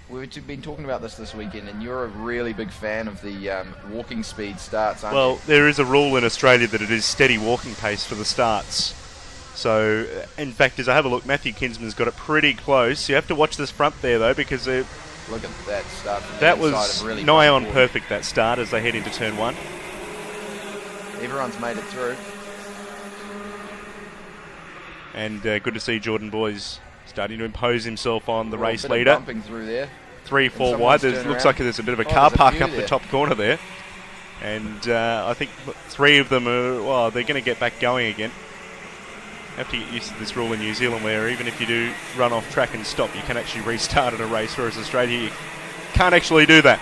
we've been talking about this weekend, and you're a really big fan of the walking speed starts, aren't you? Well, there is a rule in Australia that it is steady walking pace for the starts. So, in fact, as I have a look, Matthew Kinsman's got it pretty close. You have to watch this front there, though, because look at that start. From that the was inside, really nigh on forward. perfect, that start, as they head into turn 1. Everyone's made it through. And good to see Jordan Boys starting to impose himself on the race Bit leader. of bumping through there. 3-4 wide. Looks like there's a bit of a car park up the top corner there. And I think 3 of them are, they're going to get back going again. Have to get used to this rule in New Zealand where even if you do run off track and stop, you can actually restart in a race, whereas Australia, you can't actually do that.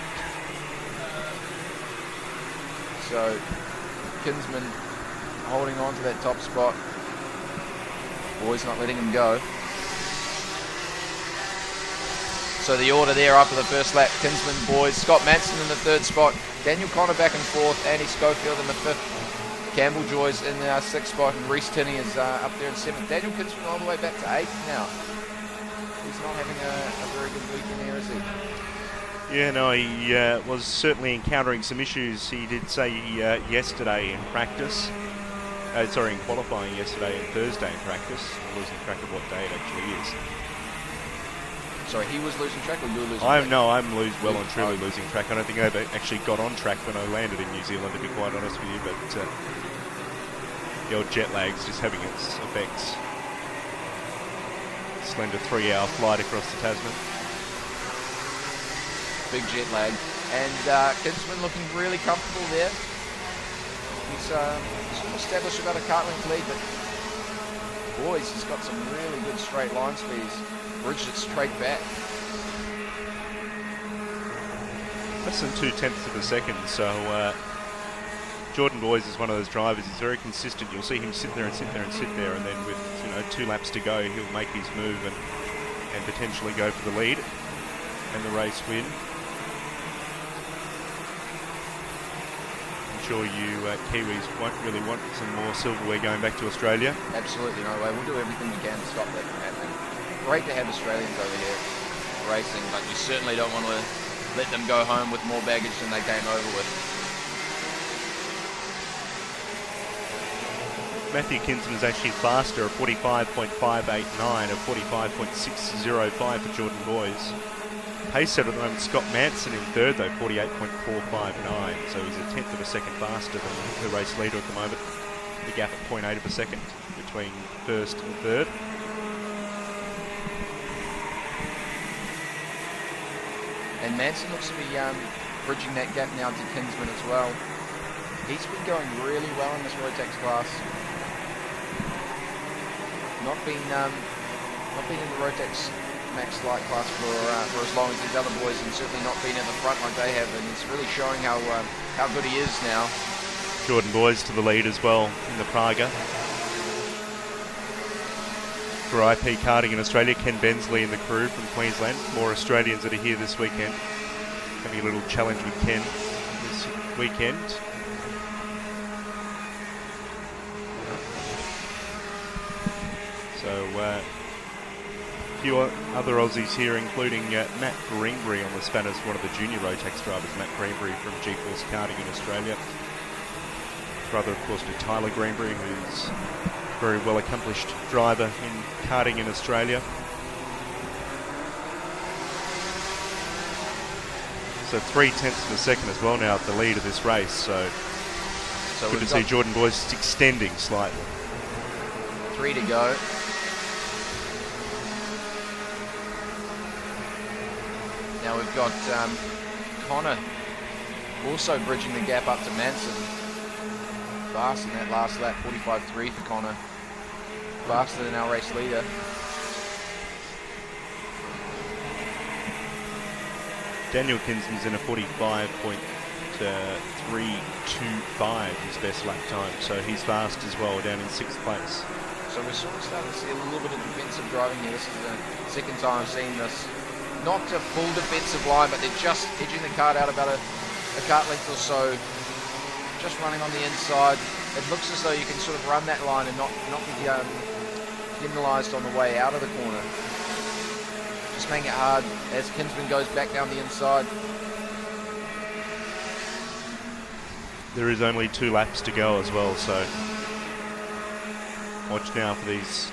So, Kinsman holding on to that top spot. Boys not letting him go. So the order there after the first lap, Kinsman, Boys, Scott Manson in the 3rd spot, Daniel Connor back in 4th, Andy Schofield in the 5th, Campbell Joy's in the 6th spot, and Reece Tinney is up there in 7th. Daniel Kinsman all the way back to 8th now. He's not having a very good weekend here, is he? Yeah, no, he was certainly encountering some issues. He did say yesterday in practice, in qualifying yesterday and Thursday in practice, losing track of what day it actually is. Sorry, he was losing track, or you were losing track? No, I'm well and truly losing track. I don't think I ever actually got on track when I landed in New Zealand, to be quite honest with you, but the old jet lag's just having its effects. Slender 3-hour flight across the Tasman. Big jet lag. And Kinsman looking really comfortable there. He's sort of established about a kart length lead, but Boys, he's got some really good straight line speeds. Bridged it straight back. Less than 0.2 of a second, so Jordan Boys is one of those drivers. He's very consistent. You'll see him sit there and sit there and sit there, and then with 2 laps to go, he'll make his move and potentially go for the lead and the race win. I'm sure you Kiwis won't really want some more silverware going back to Australia. Absolutely no way. We'll do everything we can to stop that from happening. Great to have Australians over here racing, but you certainly don't want to let them go home with more baggage than they came over with. Matthew Kinsman is actually faster, a 45.589, a 45.605 for Jordan Boys. Pace setter at the moment, Scott Manson in 3rd though, 48.459, so he's a 1/10 of a second faster than the race leader at the moment. The gap at 0.8 of a second between 1st and 3rd. And Manson looks to be bridging that gap now to Kinsman as well. He's been going really well in this Rotax class. Not been in the Rotax Max Light class for as long as these other boys, and certainly not been at the front like they have. And it's really showing how good he is now. Jordan Boys to the lead as well in the Praga. For IP Karting in Australia, Ken Bensley and the crew from Queensland. More Australians that are here this weekend. Having a little challenge with Ken this weekend. So, a few other Aussies here, including Matt Greenbury on the Spanners, one of the junior Rotax drivers, Matt Greenbury from G-Force Karting in Australia. Brother, of course, to Tyler Greenbury, who's a very well-accomplished driver in karting in Australia. So 0.3 of a second as well now at the lead of this race. So good to see Jordan Boys extending slightly. 3 to go. Now we've got Connor also bridging the gap up to Manson. Fast in that last lap, 45.3 for Connor. Faster than our race leader. Daniel Kinsman's in a 45.325, his best lap time, so he's fast as well, down in 6th place. So we're sort of starting to see a little bit of defensive driving here. This is the second time I've seen this. Not a full defensive line, but they're just edging the kart out about a kart length or so. Just running on the inside. It looks as though you can sort of run that line and not be penalised on the way out of the corner. just making it hard as Kinsman goes back down the inside. There is only 2 laps to go as well, so watch now for these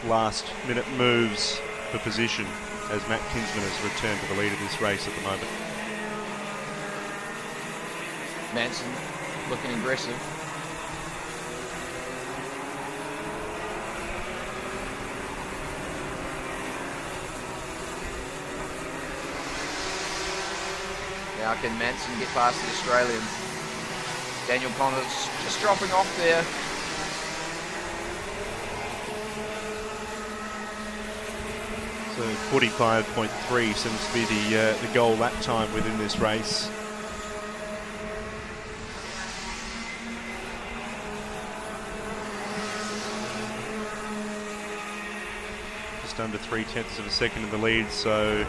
last minute moves for position as Matt Kinsman has returned to the lead of this race at the moment. Manson looking aggressive. Now can Manson get past the Australian? Daniel Connor's just dropping off there. So 45.3 seems to be the goal lap time within this race. Just under 0.3 of a second in the lead, so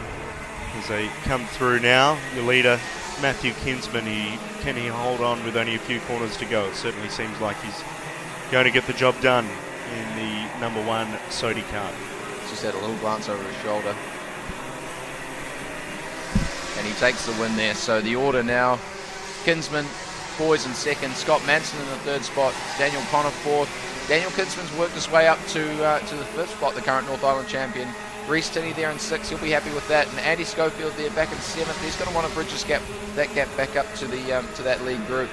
as they come through now, the leader Matthew Kinsman, can he hold on with only a few corners to go? It certainly seems like he's going to get the job done in the number 1 Sodi Kart. Just had a little glance over his shoulder. And he takes the win there. So the order now, Kinsman, Boys in second, Scott Manson in the 3rd spot, Daniel Connor 4th. Daniel Kinsman's worked his way up to the 5th spot, the current North Island champion. Reece Tinney there in 6th, he'll be happy with that. And Andy Schofield there back in 7th. He's going to want to bridge that gap back up to the to that lead group.